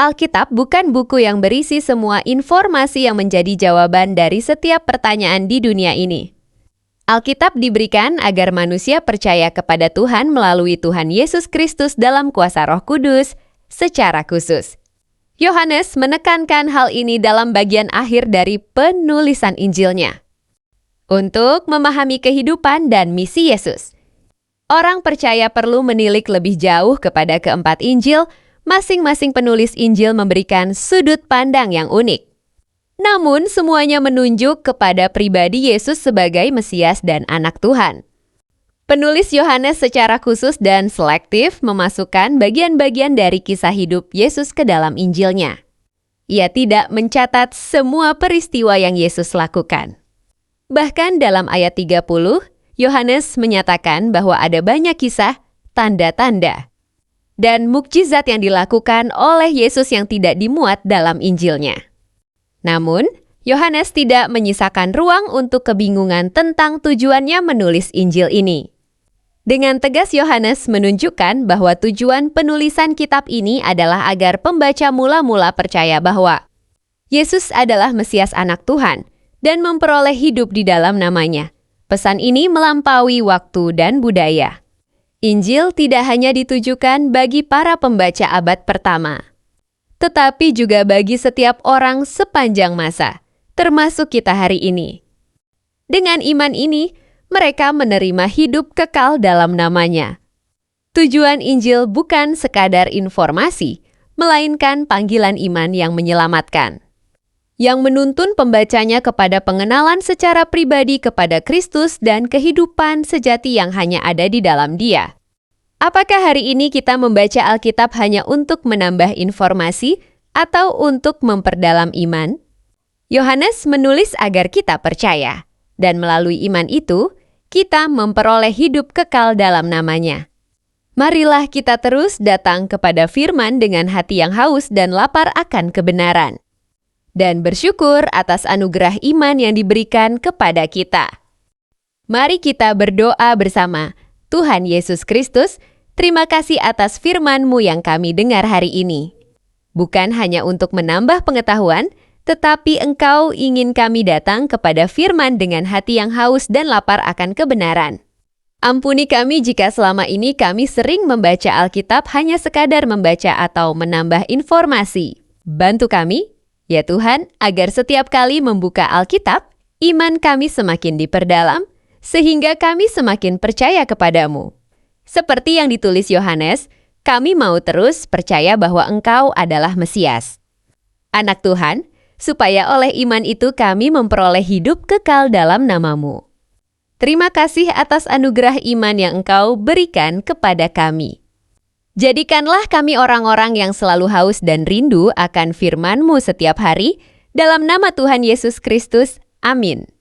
Alkitab bukan buku yang berisi semua informasi yang menjadi jawaban dari setiap pertanyaan di dunia ini. Alkitab diberikan agar manusia percaya kepada Tuhan melalui Tuhan Yesus Kristus dalam kuasa Roh Kudus secara khusus. Yohanes menekankan hal ini dalam bagian akhir dari penulisan Injilnya. Untuk memahami kehidupan dan misi Yesus, orang percaya perlu menilik lebih jauh kepada keempat Injil. Masing-masing penulis Injil memberikan sudut pandang yang unik. Namun, semuanya menunjuk kepada pribadi Yesus sebagai Mesias dan Anak Tuhan. Penulis Yohanes secara khusus dan selektif memasukkan bagian-bagian dari kisah hidup Yesus ke dalam Injilnya. Ia tidak mencatat semua peristiwa yang Yesus lakukan. Bahkan dalam ayat 30, Yohanes menyatakan bahwa ada banyak kisah, tanda-tanda, dan mukjizat yang dilakukan oleh Yesus yang tidak dimuat dalam Injilnya. Namun, Yohanes tidak menyisakan ruang untuk kebingungan tentang tujuannya menulis Injil ini. Dengan tegas Yohanes menunjukkan bahwa tujuan penulisan kitab ini adalah agar pembaca mula-mula percaya bahwa Yesus adalah Mesias Anak Tuhan dan memperoleh hidup di dalam namanya. Pesan ini melampaui waktu dan budaya. Injil tidak hanya ditujukan bagi para pembaca abad pertama, tetapi juga bagi setiap orang sepanjang masa, termasuk kita hari ini. Dengan iman ini, mereka menerima hidup kekal dalam namanya. Tujuan Injil bukan sekadar informasi, melainkan panggilan iman yang menyelamatkan, yang menuntun pembacanya kepada pengenalan secara pribadi kepada Kristus dan kehidupan sejati yang hanya ada di dalam Dia. Apakah hari ini kita membaca Alkitab hanya untuk menambah informasi atau untuk memperdalam iman? Yohanes menulis agar kita percaya, dan melalui iman itu, kita memperoleh hidup kekal dalam namanya. Marilah kita terus datang kepada firman dengan hati yang haus dan lapar akan kebenaran, dan bersyukur atas anugerah iman yang diberikan kepada kita. Mari kita berdoa bersama. Tuhan Yesus Kristus, terima kasih atas firman-Mu yang kami dengar hari ini. Bukan hanya untuk menambah pengetahuan, tetapi Engkau ingin kami datang kepada firman dengan hati yang haus dan lapar akan kebenaran. Ampuni kami jika selama ini kami sering membaca Alkitab hanya sekadar membaca atau menambah informasi. Bantu kami, ya Tuhan, agar setiap kali membuka Alkitab, iman kami semakin diperdalam, sehingga kami semakin percaya kepadamu. Seperti yang ditulis Yohanes, kami mau terus percaya bahwa Engkau adalah Mesias, Anak Tuhan, supaya oleh iman itu kami memperoleh hidup kekal dalam nama-Mu. Terima kasih atas anugerah iman yang Engkau berikan kepada kami. Jadikanlah kami orang-orang yang selalu haus dan rindu akan firman-Mu setiap hari, dalam nama Tuhan Yesus Kristus. Amin.